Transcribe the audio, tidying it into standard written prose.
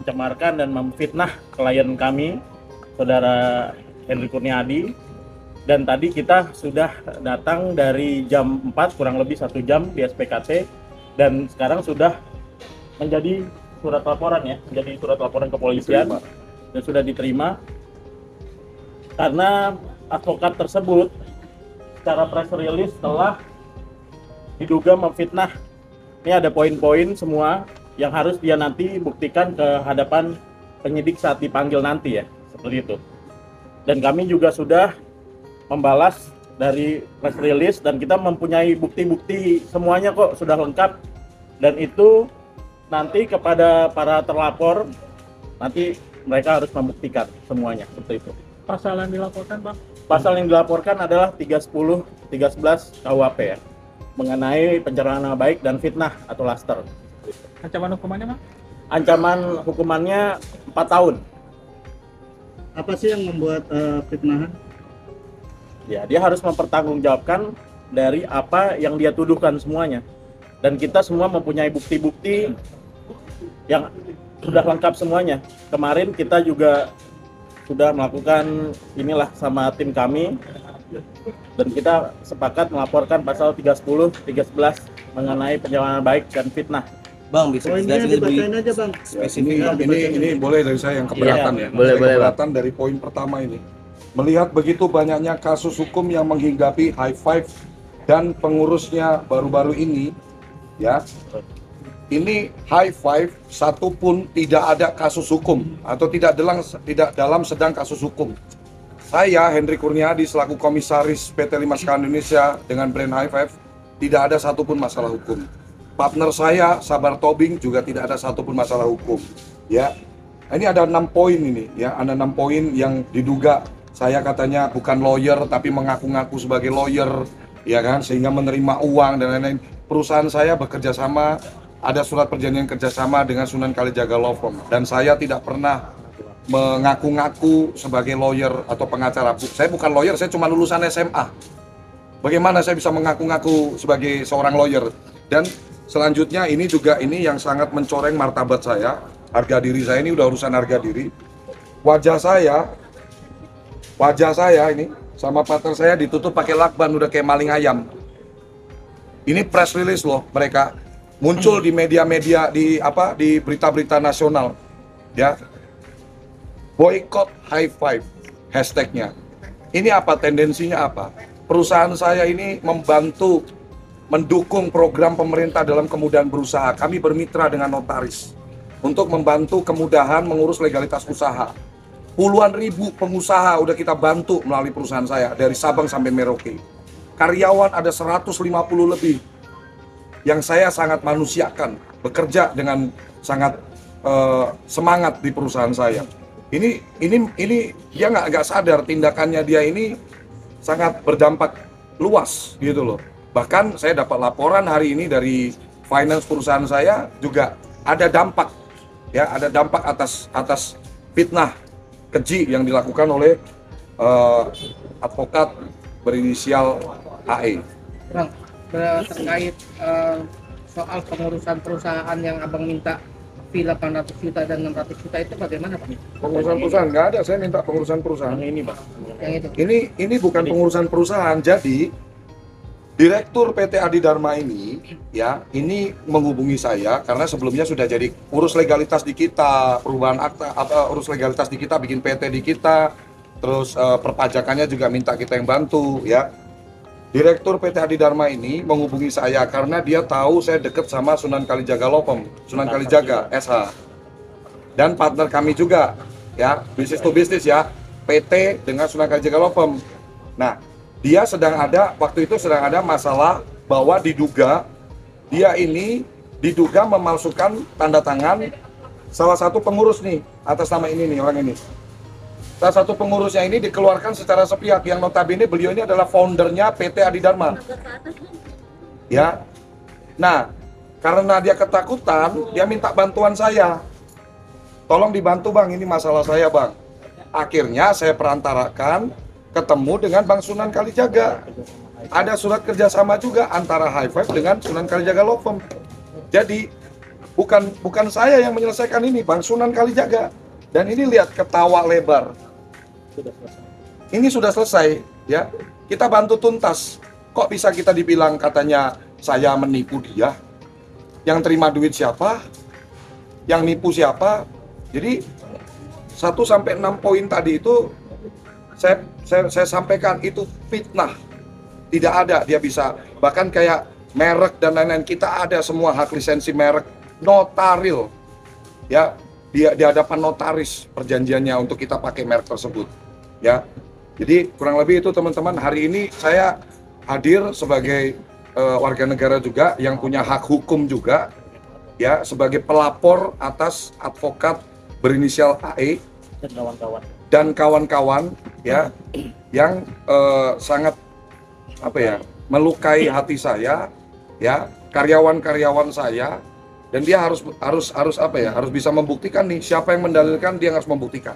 mencemarkan dan memfitnah klien kami, Saudara Hendri Kurniadi. Dan tadi kita sudah datang dari jam 4 kurang lebih 1 jam di SPKT, dan sekarang sudah menjadi surat laporan ya, menjadi surat laporan kepolisian dan sudah diterima karena advokat tersebut secara press release telah diduga memfitnah. Ini ada poin-poin semua yang harus dia nanti buktikan ke hadapan penyidik saat dipanggil nanti ya, seperti itu. Dan kami juga sudah membalas dari press release dan kita mempunyai bukti-bukti semuanya kok, sudah lengkap, dan itu nanti kepada para terlapor nanti mereka harus membuktikan semuanya seperti itu. Pasal yang dilaporkan, Bang? Pasal yang dilaporkan adalah 310, 311 KUHP ya, mengenai pencemaran nama baik dan fitnah atau laster. Ancaman hukumannya, Bang? Ancaman hukumannya 4 tahun. Apa sih yang membuat fitnahan? Ya, dia harus mempertanggungjawabkan dari apa yang dia tuduhkan semuanya. Dan kita semua mempunyai bukti-bukti yang sudah lengkap semuanya. Kemarin kita juga sudah melakukan inilah sama tim kami, dan kita sepakat melaporkan pasal 310, 311 mengenai pencemaran baik dan fitnah. Bang, bisa Poinnya dijelasin lebih dibacain aja, Bang. spesifik? Ini boleh dari saya yang keberatan Iya, ya. boleh, boleh, Keberatan dari poin pertama ini. Melihat begitu banyaknya kasus hukum yang menghinggapi High Five dan pengurusnya baru-baru ini, ya. Ini High Five satu pun tidak ada kasus hukum atau tidak dalam sedang kasus hukum. Saya Hendri Kurniadi selaku komisaris PT Limas Sekarang Indonesia dengan brand High Five tidak ada satupun masalah hukum. Partner saya Sabar Tobing juga tidak ada satupun masalah hukum. Ya, ini ada 6 poin ini, ya, ada 6 poin yang diduga saya katanya bukan lawyer tapi mengaku-ngaku sebagai lawyer, ya kan, sehingga menerima uang dan lain-lain. Perusahaan saya bekerja sama, ada surat perjanjian kerjasama dengan Sunan Kalijaga Law Firm, dan saya tidak pernah mengaku-ngaku sebagai lawyer atau pengacara. Saya bukan lawyer, saya cuma lulusan SMA. Bagaimana saya bisa mengaku-ngaku sebagai seorang lawyer? Dan selanjutnya ini juga ini yang sangat mencoreng martabat saya, harga diri saya, ini udah urusan harga diri. Wajah saya ini sama partner saya ditutup pakai lakban, udah kayak maling ayam. Ini press release loh, mereka muncul di media-media, di berita-berita nasional, ya. Boycott High Five hashtagnya. Ini apa tendensinya apa? Perusahaan saya ini mendukung program pemerintah dalam kemudahan berusaha. Kami bermitra dengan notaris untuk membantu kemudahan mengurus legalitas usaha. Puluhan ribu pengusaha udah kita bantu melalui perusahaan saya dari Sabang sampai Merauke. Karyawan ada 150 lebih yang saya sangat manusiakan, bekerja dengan sangat semangat di perusahaan saya. Ini dia nggak sadar tindakannya dia ini sangat berdampak luas gitu loh. Bahkan saya dapat laporan hari ini dari finance perusahaan saya juga ada dampak, ya, ada dampak atas fitnah keji yang dilakukan oleh advokat berinisial AE. Bang, terkait soal pengurusan perusahaan yang Abang minta fee 800 juta dan 600 juta itu bagaimana, Pak? Pengurusan perusahaan nggak ada, saya minta pengurusan perusahaan. Yang ini, Pak. Yang itu. Ini bukan pengurusan perusahaan. Jadi Direktur PT Adi Dharma ini, ya, ini menghubungi saya karena sebelumnya sudah jadi urus legalitas di kita, perubahan akta, urus legalitas di kita, bikin PT di kita, terus perpajakannya juga minta kita yang bantu, ya. Direktur PT Adi Dharma ini menghubungi saya karena dia tahu saya deket sama Sunan Kalijaga Law Firm, Sunan Kalijaga SH, dan partner kami juga, ya, bisnis to bisnis, ya, PT dengan Sunan Kalijaga Law Firm. Nah, dia waktu itu sedang ada masalah bahwa diduga dia ini memalsukan tanda tangan salah satu pengurus nih, atas nama ini nih, orang ini. Salah satu pengurusnya ini dikeluarkan secara sepihak, yang notabene beliau ini adalah foundernya PT Adi Dharma. Ya. Nah, karena dia ketakutan, dia minta bantuan saya. Tolong dibantu, Bang, ini masalah saya, Bang. Akhirnya saya perantarakan ketemu dengan Bang Sunan Kalijaga. Ada surat kerjasama juga antara High Five dengan Sunan Kalijaga Law Firm. Jadi bukan saya yang menyelesaikan ini, Bang Sunan Kalijaga. Dan ini lihat ketawa lebar. Sudah selesai. Ini sudah selesai, ya. Kita bantu tuntas. Kok bisa kita dibilang katanya saya menipu dia? Yang terima duit siapa? Yang nipu siapa? Jadi 1 sampai 6 poin tadi itu saya sampaikan itu fitnah. Tidak ada dia bisa, bahkan kayak merek dan lain-lain, kita ada semua hak lisensi merek, notaril, ya, di hadapan notaris perjanjiannya untuk kita pakai merek tersebut, ya. Jadi kurang lebih itu teman-teman. Hari ini saya hadir sebagai warga negara juga yang punya hak hukum juga, ya, sebagai pelapor atas advokat berinisial AE Dan kawan-kawan. dan kawan-kawan, ya, yang sangat apa ya, melukai hati saya, ya, karyawan-karyawan saya, dan dia harus apa ya, harus bisa membuktikan nih, siapa yang mendalilkan dia harus membuktikan.